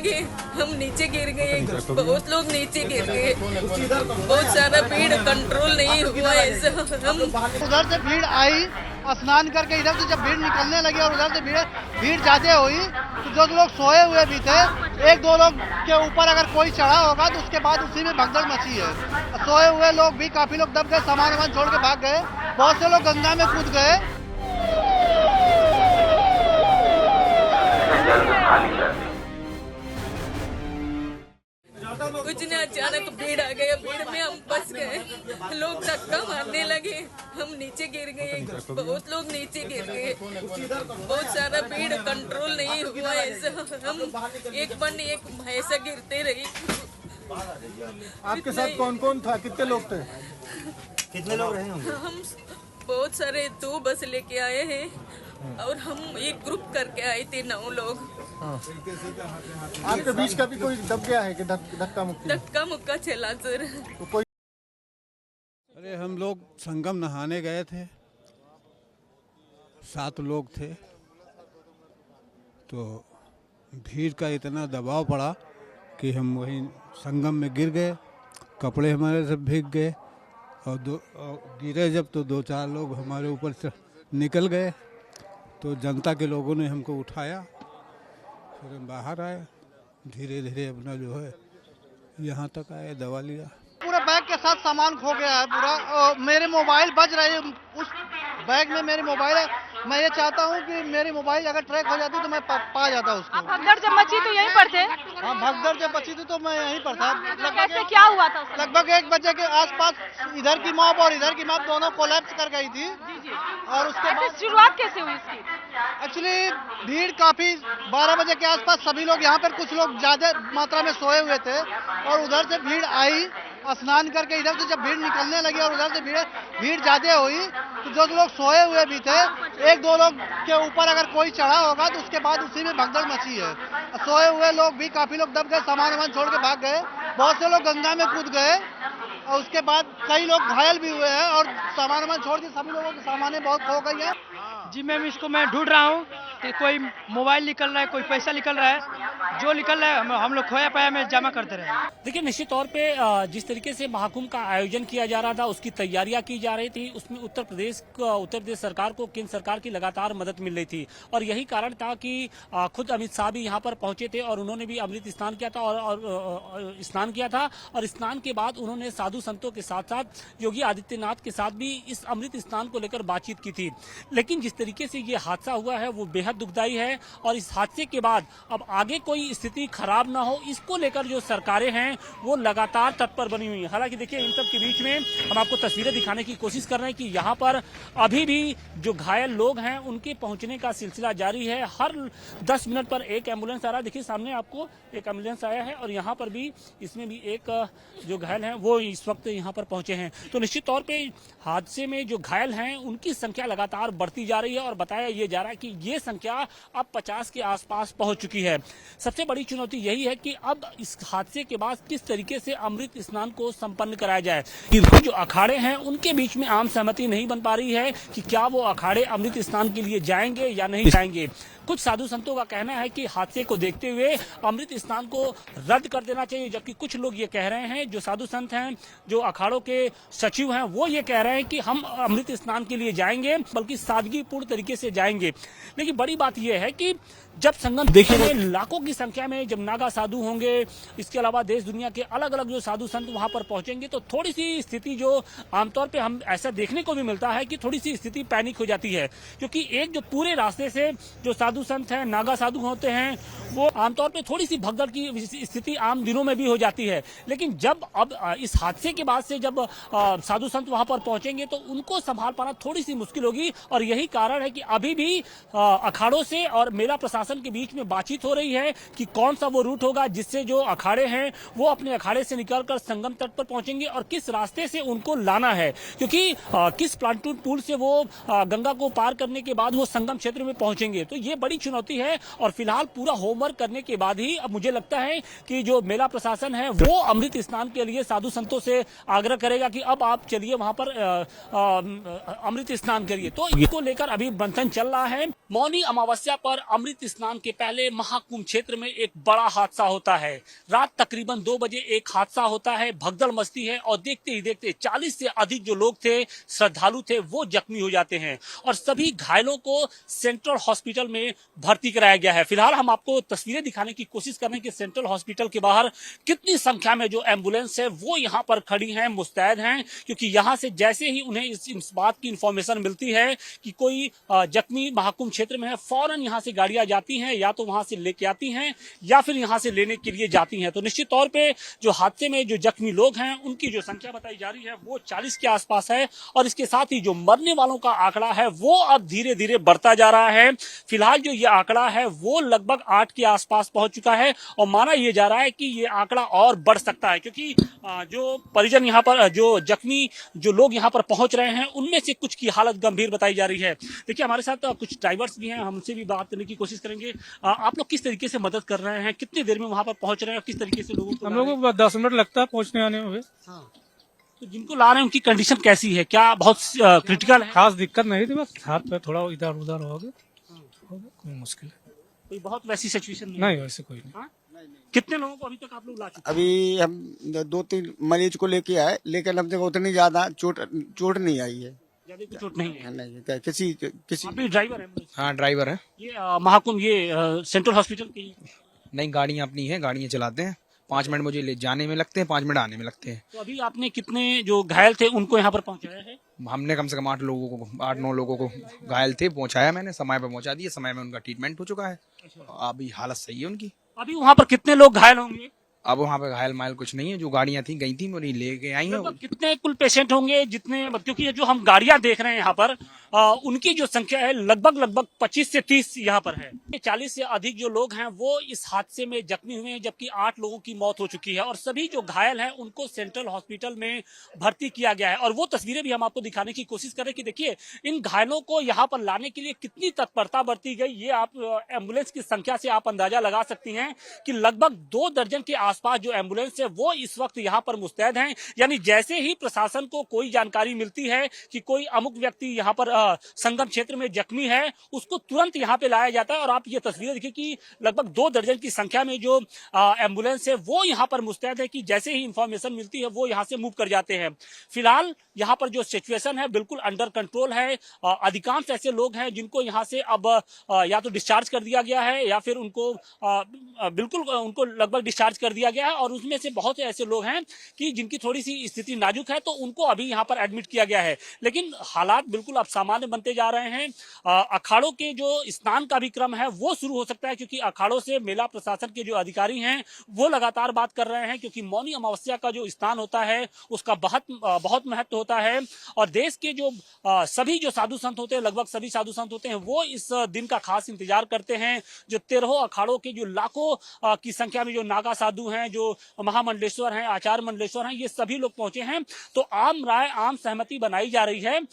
लगे, हम नीचे गिर गए, बहुत लोग नीचे गिर गए, बहुत सारा भीड़ कंट्रोल नहीं हुआ। ऐसा हम उधर से भीड़ आई, स्नान करके इधर से जब भीड़ निकलने लगी और उधर से भीड़ ज्यादा हुई तो जो लोग सोए हुए भी थे, एक दो लोग के ऊपर अगर कोई चढ़ा होगा तो उसके बाद उसी में भगदड़ मची है। सोए हुए लोग भी काफी लोग दब गए, सामान छोड़ के भाग गए, बहुत से लोग गंगा में कूद गए। कुछ नहीं, अचानक भीड़ आ गया, भीड़ में हम फंस गए, लोग धक्का मारने लगे, हम नीचे गिर गए, बहुत लोग नीचे गिर गए, बहुत सारा भीड़ कंट्रोल नहीं हुआ। ऐसा हम एक ऐसा गिरते रही। आपके साथ कौन कौन था, कितने लोग थे? कितने लोग रहे होंगे? हम बहुत सारे 2 बस लेके आए हैं और हम एक ग्रुप करके आए थे 9 लोग। आपके बीच का भी कोई दब गया है कि धक्का मुक्का चला सर। तो कोई? अरे हम लोग संगम नहाने गए थे, 7 लोग थे, तो भीड़ का इतना दबाव पड़ा कि हम वहीं संगम में गिर गए, कपड़े हमारे सब भीग गए और गिरे जब तो 2-4 लोग हमारे ऊपर से निकल गए, तो जनता के लोगों ने हमको उठाया, फिर हम बाहर आए, धीरे धीरे अपना जो है यहाँ तक आए, दवा लिया। पूरा बैग के साथ सामान खो गया है पूरा, और मेरे मोबाइल बज रहे हैं, उस बैग में मेरी मोबाइल है। मैं ये चाहता हूँ कि मेरी मोबाइल अगर ट्रैक हो जाती तो मैं पा जाता उसको। भगदड़ जब मची तो यहीं पर थे? हाँ, भगदड़ जब बची थी तो मैं यहीं पर था। कैसे क्या हुआ था? लगभग 1 बजे के आसपास इधर की मॉब और इधर की मॉब दोनों कोलैप्स कर गई थी। और उसके बाद शुरुआत कैसे हुई इसकी? एक्चुअली भीड़ काफी 12 बजे के आसपास सभी लोग यहाँ पर, कुछ लोग ज्यादा मात्रा में सोए हुए थे और उधर से भीड़ आई, स्नान करके इधर से जब भीड़ निकलने लगी और उधर से भीड़ ज्यादा हुई तो जो लोग सोए हुए भी थे, एक दो लोग के ऊपर अगर कोई चढ़ा होगा तो उसके बाद उसी में भगदड़ मची है। सोए हुए लोग भी काफी लोग दब गए, सामान छोड़ के भाग गए, बहुत से लोग गंगा में कूद गए और उसके बाद कई लोग घायल भी हुए हैं और सामान छोड़ के सभी लोगों के सामानें बहुत खो गई है। जी मैम, इसको मैं ढूंढ रहा हूँ कि कोई मोबाइल निकल रहा है, कोई पैसा निकल रहा है, जो निकल रहा है हम लोग खोया पाया में जमा करते रहे। देखिए, निश्चित तौर पे जिस तरीके से महाकुंभ का आयोजन किया जा रहा था, उसकी तैयारियां की जा रही थी, उसमें उत्तर प्रदेश सरकार को केंद्र सरकार की लगातार मदद मिल रही थी और यही कारण था कि खुद अमित शाह भी यहाँ पर पहुंचे थे और उन्होंने भी अमृत स्नान किया था और स्नान किया था और स्नान के बाद उन्होंने साधु संतों के साथ साथ योगी आदित्यनाथ के साथ भी इस अमृत स्नान को लेकर बातचीत की थी। लेकिन जिस तरीके से ये हादसा हुआ है वो बेहद दुखदायी है और इस हादसे के बाद अब आगे कोई स्थिति खराब ना हो, इसको लेकर जो सरकारें हैं वो लगातार तत्पर बनी हुई है। हालांकि देखिए, इन सब के बीच में हम आपको तस्वीरें दिखाने की कोशिश कर रहे हैं कि यहाँ पर अभी भी जो घायल लोग हैं उनके पहुंचने का सिलसिला जारी है। हर 10 मिनट पर एक एम्बुलेंस आ रहा है। देखिए, सामने आपको एक एम्बुलेंस आया है और यहाँ पर भी, इसमें भी एक जो घायल हैं वो इस वक्त यहाँ पर पहुंचे हैं। तो निश्चित तौर पे हादसे में जो घायल हैं उनकी संख्या लगातार बढ़ती जा रही है और बताया ये जा रहा है कि ये संख्या अब 50 के आसपास पहुंच चुकी है। सबसे बड़ी चुनौती यही है कि अब इस हादसे के बाद किस तरीके से अमृत स्नान को संपन्न कराया जाए। जो अखाड़े हैं उनके बीच में आम सहमति नहीं बन पा रही है कि क्या वो अखाड़े अमृत स्नान के लिए जाएंगे या नहीं जाएंगे। कुछ साधु संतों का कहना है कि हादसे को देखते हुए अमृत स्नान को रद्द कर देना चाहिए, जबकि कुछ लोग ये कह रहे हैं, जो साधु संत हैं, जो अखाड़ों के सचिव हैं, वो ये कह रहे हैं कि हम अमृत स्नान के लिए जाएंगे, बल्कि सादगीपूर्ण तरीके से जाएंगे। लेकिन बड़ी बात यह है कि जब संगम देखेंगे लाखों की संख्या में जब नागा साधु होंगे, इसके अलावा देश दुनिया के अलग अलग जो साधु संत वहां पर पहुंचेंगे, तो थोड़ी सी स्थिति जो आमतौर पे हम ऐसा देखने को भी मिलता है कि थोड़ी सी स्थिति पैनिक हो जाती है, क्योंकि एक जो पूरे रास्ते से जो साधु संत हैं, नागा साधु होते हैं, वो आमतौर पे थोड़ी सी भगदड़ की स्थिति आम दिनों में भी हो जाती है। लेकिन जब अब इस हादसे के बाद से जब साधु संत वहां पर पहुंचेंगे तो उनको संभाल पाना थोड़ी सी मुश्किल होगी और यही कारण है कि अभी भी अखाड़ों से और मेला प्रशासन के बीच में बातचीत हो रही है कि कौन सा वो रूट होगा जिससे जो अखाड़े हैं वो अपने अखाड़े से निकलकर संगम तट पर पहुंचेंगे और किस रास्ते से उनको लाना है, क्योंकि किस प्लांटून पुल से वो गंगा को पार करने के बाद वो संगम क्षेत्र में पहुंचेंगे। तो ये बड़ी चुनौती है और फिलहाल पूरा होमवर्क करने के बाद ही अब मुझे लगता है कि जो मेला प्रशासन है वो अमृत स्नान के लिए साधु संतों से आग्रह करेगा कि अब आप चलिए वहां पर अमृत स्नान करिए। तो इसको लेकर अभी मंथन चल रहा है। मौनी अमावस्या पर अमृत स्नान के पहले महाकुंभ क्षेत्र में एक बड़ा हादसा होता है। रात तकरीबन 2 बजे एक हादसा होता है, भगदड़ मचती है और देखते ही देखते 40 से अधिक जो लोग थे, श्रद्धालु थे, वो जख्मी हो जाते हैं और सभी घायलों को सेंट्रल हॉस्पिटल में भर्ती कराया गया है। फिलहाल हम आपको तस्वीरें दिखाने की कोशिश कर रहे हैं कि सेंट्रल हॉस्पिटल के बाहर कितनी संख्या में जो एम्बुलेंस है वो यहाँ पर खड़ी हैं, मुस्तैद हैं, क्योंकि यहाँ से जैसे ही उन्हें इस बात की इंफॉर्मेशन मिलती है कि कोई जख्मी महाकुंभ क्षेत्र में है, फौरन यहाँ से गाड़ियां जाती हैं, या तो वहां से लेके आती हैं या फिर यहाँ से लेने के लिए जाती हैं। तो निश्चित तौर पे जो हादसे में जो जख्मी लोग हैं उनकी जो संख्या बताई जा रही है वो 40 के आसपास है और इसके साथ ही जो मरने वालों का आंकड़ा है वो अब धीरे धीरे बढ़ता जा रहा है। फिलहाल जो ये आंकड़ा है वो लगभग 8 के आसपास पहुंच चुका है और माना यह जा रहा है कि ये आंकड़ा और बढ़ सकता है, क्योंकि जो परिजन यहाँ पर, जो जख्मी जो लोग यहाँ पर पहुंच रहे हैं उनमें से कुछ की हालत गंभीर बताई जा रही है। देखिए हमारे साथ कुछ ड्राइवर्स भी हैं, हमसे भी बात करने की कोशिश करेंगे। आप लोग किस तरीके से मदद कर रहे हैं, कितनी देर में वहां पर पहुंच रहे हैं और किस तरीके से लोगों को? हम लोगों को 10 मिनट लगता है पहुंचने आने में। तो जिनको ला रहे हैं उनकी कंडीशन कैसी है, क्या बहुत क्रिटिकल है? खास दिक्कत नहीं थी, बस हाथ पे थोड़ा इधर उधर हो गया, कोई मुश्किल है कोई बहुत वैसी सिचुएशन नहीं, वैसे कोई नहीं। हाँ? कितने लोगों को अभी तक आप लोग ला चुके? अभी हम 2-3 मरीज को लेके आए, लेकिन अब तक उतनी ज्यादा चोट नहीं आई है। ज्यादा कुछ चोट नहीं है? नहीं, किसी आप भी ड्राइवर है? हाँ ड्राइवर है। ये महाकुंभ ये सेंट्रल हॉस्पिटल की नहीं, गाड़ियाँ अपनी हैं, गाड़ियाँ चलाते हैं। 5 मिनट मुझे ले जाने में लगते हैं, 5 मिनट आने में लगते हैं। तो अभी आपने कितने जो घायल थे उनको यहाँ पर पहुँचाया है? हमने कम से कम 8-9 लोगों को घायल थे पहुंचाया, मैंने समय पे पहुंचा दिया, समय में उनका ट्रीटमेंट हो चुका है, अभी हालत सही है उनकी। अभी वहाँ पर कितने लोग घायल होंगे? अब वहाँ पे घायल मायल कुछ नहीं है, जो गाड़ियाँ थी गई थी वही लेके आई हैं। कितने कुल पेशेंट होंगे जितने, क्योंकि जो हम गाड़ियां देख रहे हैं यहाँ पर उनकी जो संख्या है लगभग 25 से 30 यहाँ पर है। 40 से अधिक जो लोग हैं वो इस हादसे में जख्मी हुए हैं, जबकि 8 लोगों की मौत हो चुकी है और सभी जो घायल हैं उनको सेंट्रल हॉस्पिटल में भर्ती किया गया है। और वो तस्वीरें भी हम आपको दिखाने की कोशिश कर रहे हैं कि देखिए इन घायलों को यहाँ पर लाने के लिए कितनी तत्परता बरती गई। ये आप एम्बुलेंस की संख्या से आप अंदाजा लगा सकती हैं कि लगभग 2 दर्जन के आसपास जो एम्बुलेंस है वो इस वक्त यहाँ पर मुस्तैद हैं। यानी जैसे ही प्रशासन को कोई जानकारी मिलती है कि कोई अमुक व्यक्ति यहाँ पर संगम क्षेत्र में जख्मी है, उसको तुरंत यहाँ पे लाया जाता है। और आप ये तस्वीरें देखिए कि लगभग 2 दर्जन की संख्या में जो एम्बुलेंस है वो यहाँ पर मुस्तैद है कि जैसे ही इंफॉर्मेशन मिलती है वो यहाँ से मूव कर जाते हैं। फिलहाल यहाँ पर जो सिचुएशन है बिल्कुल अंडर कंट्रोल है। अधिकांश ऐसे लोग हैं जिनको यहाँ से अब या तो डिस्चार्ज कर दिया गया है या फिर उनको बिल्कुल उनको लगभग डिस्चार्ज कर दिया गया है और उसमें से बहुत से ऐसे लोग हैं कि जिनकी थोड़ी सी स्थिति नाजुक है तो उनको अभी यहाँ पर एडमिट किया गया है। लेकिन हालात बिल्कुल अब सामान्य बनते जा रहे हैं। अखाड़ों के जो स्नान का भी क्रम है वो शुरू हो सकता है, क्योंकि अखाड़ों से मेला प्रशासन के जो अधिकारी हैं वो लगातार बात कर रहे हैं, क्योंकि मौनी अमावस्या का जो स्नान होता है उसका बहुत महत्व होता है। और देश के जो सभी जो साधु संत होते हैं, लगभग सभी साधु संत होते हैं, वो इस दिन का खास इंतजार करते हैं। जो 13 अखाड़ों के जो लाखों की संख्या में जो नागा साधु हैं, जो महामंडलेश्वर हैं, आचार्य मंडलेश्वर हैं, ये सभी लोग पहुंचे हैं। तो आम राय, आम सहमति बनाई जा रही है